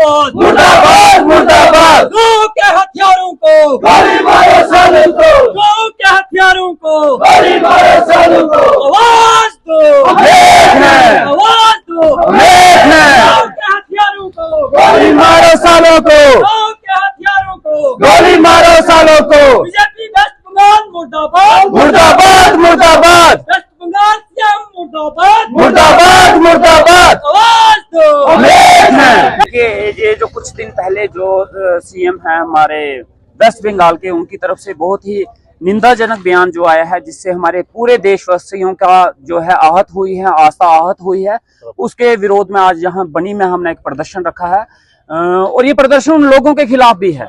मुर्दाबाद मुर्दाबाद मुर्दाबाद। गौ के हथियारों को गोली मारो सालों को, गौ के हथियारों को गोली मारो सालों को। आवाज दो, हम एक हैं, आवाज दो, हम एक हैं। गौ के हथियारों को गोली मारो सालों को, गौ के हथियारों को गोली मारो सालों को। बीजेपी वेस्ट बंगाल मुर्दाबाद मुर्दाबाद मुर्दाबाद, वेस्ट बंगाल सीएम मुर्दाबाद मुर्दाबाद मुर्दाबाद। आवाज दो, हम एक हैं। देखिए, ये जो कुछ दिन पहले जो सीएम हैं हमारे वेस्ट बंगाल के, उनकी तरफ से बहुत ही निंदाजनक बयान जो आया है, जिससे हमारे पूरे देशवासियों का जो है आहत हुई है, आस्था आहत हुई है। उसके विरोध में आज यहाँ बनी में हमने एक प्रदर्शन रखा है, और ये प्रदर्शन उन लोगों के खिलाफ भी है,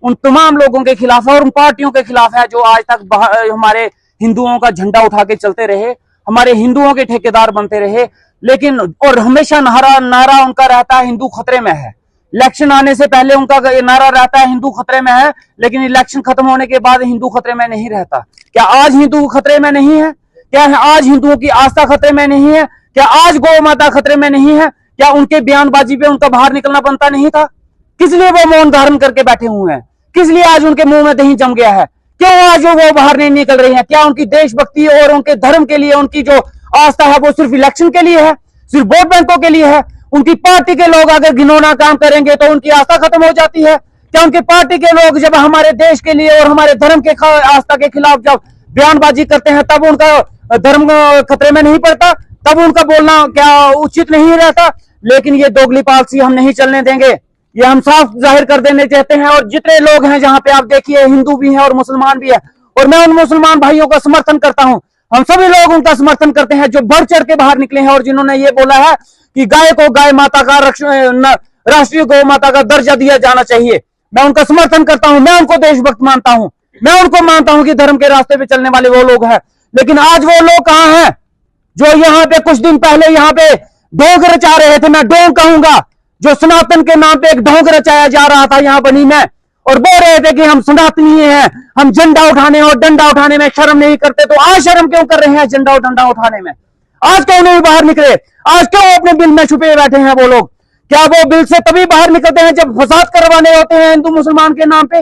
उन तमाम लोगों के खिलाफ है और उन पार्टियों के खिलाफ है जो आज तक हमारे हिंदुओं का झंडा उठा के चलते रहे, हमारे हिंदुओं के ठेकेदार बनते रहे। लेकिन और हमेशा नारा उनका रहता है हिंदू खतरे में है। इलेक्शन आने से पहले उनका नारा रहता है हिंदू खतरे में है, लेकिन इलेक्शन खत्म होने के बाद हिंदू खतरे में नहीं रहता। क्या आज हिंदू खतरे में नहीं है? क्या आज हिंदुओं की आस्था खतरे में नहीं है? क्या आज गौ माता खतरे में नहीं है? क्या उनके बयानबाजी पे उनका बाहर निकलना बनता नहीं था? किस लिए वो मौन धारण करके बैठे हुए हैं? किस लिए आज उनके मुंह में दही जम गया है? क्यों आज वो बाहर नहीं निकल रही है? क्या उनकी देशभक्ति और उनके धर्म के लिए उनकी जो आस्था है वो सिर्फ इलेक्शन के लिए है, सिर्फ वोट बैंकों के लिए है? उनकी पार्टी के लोग अगर घिनौना काम करेंगे तो उनकी आस्था खत्म हो जाती है? क्या उनकी पार्टी के लोग जब हमारे देश के लिए और हमारे धर्म के आस्था के खिलाफ जब बयानबाजी करते हैं तब उनका धर्म खतरे में नहीं पड़ता? तब उनका बोलना क्या उचित नहीं रहता? लेकिन ये दोगली पॉलिसी हम नहीं चलने देंगे, ये हम साफ जाहिर कर देने चाहते हैं। और जितने लोग हैं जहां पे आप देखिए, हिंदू भी हैं और मुसलमान भी है, और मैं उन मुसलमान भाइयों का समर्थन करता हूं, हम सभी लोग उनका समर्थन करते हैं जो बढ़ चढ़ के बाहर निकले हैं और जिन्होंने ये बोला है कि गाय को गाय माता का राष्ट्रीय गौ माता का दर्जा दिया जाना चाहिए। मैं उनका समर्थन करता हूं, मैं उनको देशभक्त मानता हूं, मैं उनको मानता हूं कि धर्म के रास्ते पे चलने वाले वो लोग हैं। लेकिन आज वो लोग कहां हैं जो यहाँ पे कुछ दिन पहले यहाँ पे ढोंग रचा रहे थे? मैं ढोंग कहूंगा, जो सनातन के नाम पे एक ढोंग रचाया जा रहा था यहाँ बनी में, और बोल रहे थे कि हम सनातनी हैं, हम झंडा उठाने और डंडा उठाने में शर्म नहीं करते। तो आज शर्म क्यों कर रहे हैं झंडा और डंडा उठाने में? आज क्यों नहीं बाहर निकले? आज क्यों अपने बिल में छुपे बैठे हैं वो लोग? क्या वो बिल से तभी बाहर निकलते हैं जब फसाद करवाने होते हैं हिंदू मुसलमान के नाम पे?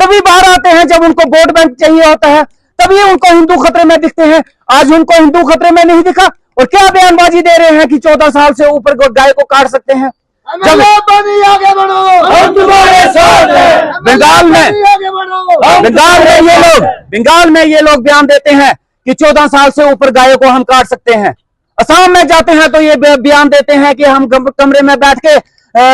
तभी बाहर आते हैं जब उनको वोट बैंक चाहिए होता है, तभी उनको हिंदू खतरे में दिखते हैं। आज उनको हिंदू खतरे में नहीं दिखा, और क्या बयानबाजी दे रहे हैं कि 14 साल से ऊपर गाय को काट सकते हैं। जब आगे बढ़ो, हम तुम्हारे साथ हैं। बंगाल में ये लोग बयान देते हैं कि 14 साल से ऊपर गायों को हम काट सकते हैं। असम में जाते हैं तो ये बयान देते हैं कि हम कमरे में बैठ के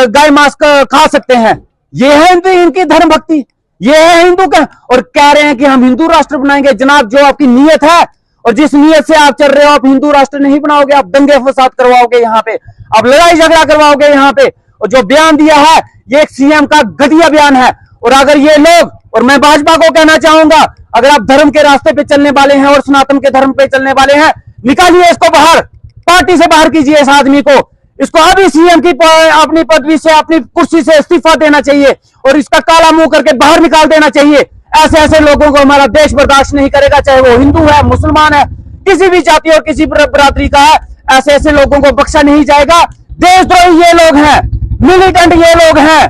गाय मांस खा सकते हैं। ये है इनकी धर्म भक्ति, ये है हिंदू का। और कह रहे हैं कि हम हिंदू राष्ट्र बनाएंगे। जनाब, जो आपकी नीयत है और जिस नीयत से आप चल रहे हो, आप हिंदू राष्ट्र नहीं बनाओगे, आप दंगे फसाद करवाओगे यहाँ पे, आप लड़ाई झगड़ा करवाओगे यहाँ पे। और जो बयान दिया है ये एक सीएम का घटिया बयान है। और अगर ये लोग, और मैं भाजपा को कहना चाहूंगा, अगर आप धर्म के रास्ते पे चलने वाले हैं और सनातन के धर्म पे चलने वाले हैं, निकालिए इसको बाहर, पार्टी से बाहर कीजिए इस आदमी को। इसको अभी सीएम की अपनी पदवी से, अपनी कुर्सी से इस्तीफा देना चाहिए और इसका काला मुंह करके बाहर निकाल देना चाहिए। ऐसे लोगों को हमारा देश बर्दाश्त नहीं करेगा, चाहे वो हिंदू है, मुसलमान है, किसी भी जाति और किसी बरादरी का है। ऐसे लोगों को बख्शा नहीं जाएगा। देशद्रोही ये लोग हैं, मिलिटेंट ये लोग हैं,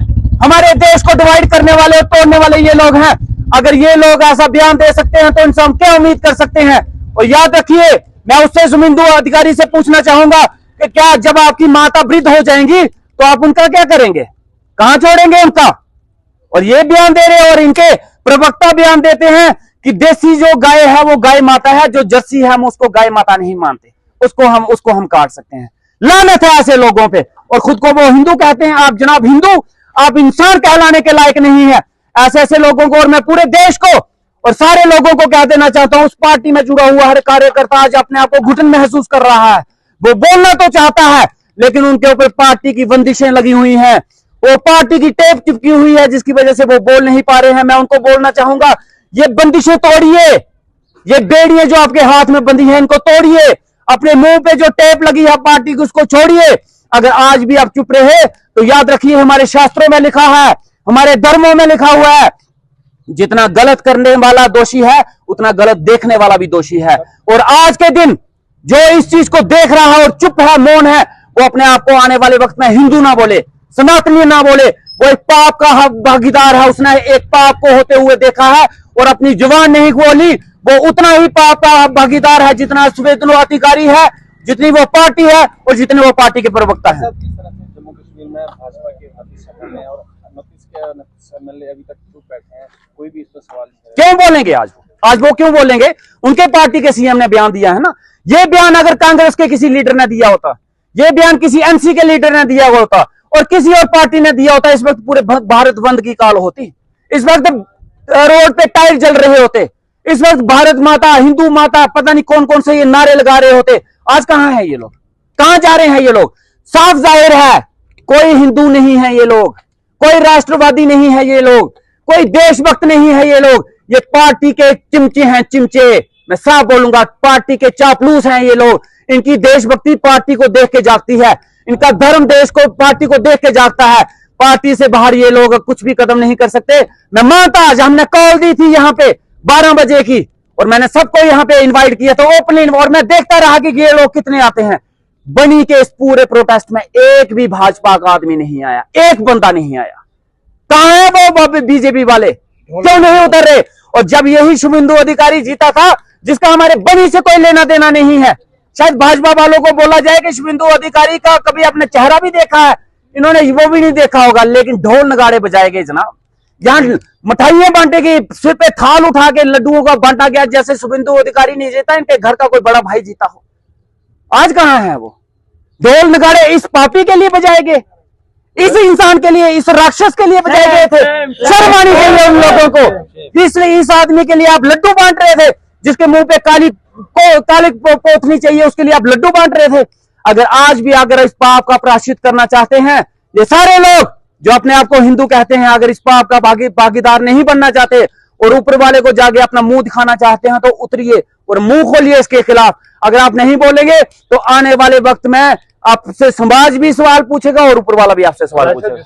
हमारे देश को डिवाइड करने वाले, तोड़ने वाले ये लोग हैं। अगर ये लोग ऐसा बयान दे सकते हैं तो इनसे हम क्या उम्मीद कर सकते हैं? और याद रखिए, मैं उससे शुमिंदु अधिकारी से पूछना चाहूंगा कि क्या जब आपकी माता वृद्ध हो जाएंगी तो आप उनका क्या करेंगे? कहां छोड़ेंगे उनका? और ये बयान दे रहे हैं, और इनके प्रवक्ता बयान देते हैं कि देसी जो गाय है वो गाय माता है, जो जर्सी है हम उसको गाय माता नहीं मानते, उसको हम काट सकते हैं। लानत है ऐसे लोगों पे। और खुद को वो हिंदू कहते हैं। आप जनाब हिंदू, आप इंसान कहलाने के लायक नहीं है। ऐसे लोगों को, और मैं पूरे देश को और सारे लोगों को कह देना चाहता हूं, उस पार्टी में जुड़ा हुआ हर कार्यकर्ता आज अपने आप को घुटन महसूस कर रहा है। वो बोलना तो चाहता है, लेकिन उनके ऊपर पार्टी की बंदिशें लगी हुई हैं, वो पार्टी की टेप चिपकी हुई है, जिसकी वजह से वो बोल नहीं पा रहे हैं। मैं उनको बोलना चाहूंगा, ये बंदिशें तोड़िए, ये बेड़ियां जो आपके हाथ में बंधी है इनको तोड़िए, अपने मुंह पे जो टेप लगी है पार्टी की उसको छोड़िए। अगर आज भी आप चुप रहे तो याद रखिए, हमारे शास्त्रों में लिखा है, हमारे धर्मों में लिखा हुआ है, जितना गलत करने वाला दोषी है उतना गलत देखने वाला भी दोषी है। और आज के दिन जो इस चीज को देख रहा है और चुप है, मौन है, वो अपने आप को आने वाले वक्त में हिंदू ना बोले, सनातनी ना बोले, वो एक पाप का भागीदार है, उसने एक पाप को होते हुए देखा है और अपनी जुबान नहीं खोली। वो उतना ही पाप का भागीदार है जितना शुभेंदु अधिकारी है, जितनी वो पार्टी है और जितने वो पार्टी के प्रवक्ता है। जम्मू कश्मीर में भाजपा के 29 सभा में और 29 एमएलए अभी तक चुप बैठे हैं, कोई भी इस पर सवाल नहीं है। क्यों बोलेंगे आज वो क्यों बोलेंगे? उनके पार्टी के सीएम ने बयान दिया है ना। ये बयान अगर कांग्रेस के किसी लीडर ने दिया होता, ये बयान किसी एमसी के लीडर ने दिया होता और किसी और पार्टी ने दिया होता, इस वक्त पूरे भारत बंद की काल होती। इस वक्त रोड पे टायर जल रहे होते, इस वक्त भारत माता, हिंदू माता, पता नहीं कौन कौन से ये नारे लगा रहे होते। आज कहां है ये लोग? कहां जा रहे हैं ये लोग? साफ जाहिर है कोई हिंदू नहीं है ये लोग, कोई राष्ट्रवादी नहीं है ये लोग, कोई देशभक्त नहीं है ये लोग। ये पार्टी के चिमचे हैं, चिमचे। मैं साफ बोलूंगा, पार्टी के चापलूस हैं ये लोग। इनकी देशभक्ति पार्टी को देख के जागती है, इनका धर्म देश को, पार्टी को देख के जागता है। पार्टी से बाहर ये लोग कुछ भी कदम नहीं कर सकते। मैं मानता, आज हमने कॉल दी थी यहाँ पे 12 बजे की और मैंने सबको यहाँ पे इनवाइट किया था ओपन, और मैं देखता रहा कि ये लोग कितने आते हैं। बनी के इस पूरे प्रोटेस्ट में एक भी भाजपा का आदमी नहीं आया, एक बंदा नहीं आया। कहां है वो बीजेपी वाले? क्यों नहीं उतर रहे? और जब यही शुभेंदु अधिकारी जीता था, जिसका हमारे बनी से कोई लेना देना नहीं है, शायद भाजपा वालों को बोला जाए कि शुभेंदु अधिकारी का कभी आपने चेहरा भी देखा है? इन्होंने वो भी नहीं देखा होगा। लेकिन ढोल नगाड़े बजाए गए जनाब, यहाँ मिठाइयां बांटे गई, सिर पे थाल उठा के लड्डुओं का बांटा गया, जैसे शुभेंदु अधिकारी नहीं जीता, इनके घर का कोई बड़ा भाई जीता हो। आज कहां है वो? ढोल नगाड़े इस पापी के लिए बजाए गए, इस इंसान के लिए, इस राक्षस के लिए बजाए गए थे। शर्म आनी चाहिए उन लोगों को। इसलिए इस आदमी के लिए आप लड्डू बांट रहे थे, जिसके मुंह पे काली पोथनी चाहिए, उसके लिए आप लड्डू बांट रहे थे। अगर आज भी अगर इस पाप का प्रायश्चित करना चाहते हैं, ये सारे लोग जो अपने आप को हिंदू कहते हैं, अगर इस पाप का भागीदार नहीं बनना चाहते और ऊपर वाले को जाके अपना मुंह दिखाना चाहते हैं, तो उतरिए और मुंह खोलिए इसके खिलाफ। अगर आप नहीं बोलेंगे तो आने वाले वक्त में आपसे समाज भी सवाल पूछेगा और ऊपर वाला भी आपसे सवाल पूछेगा।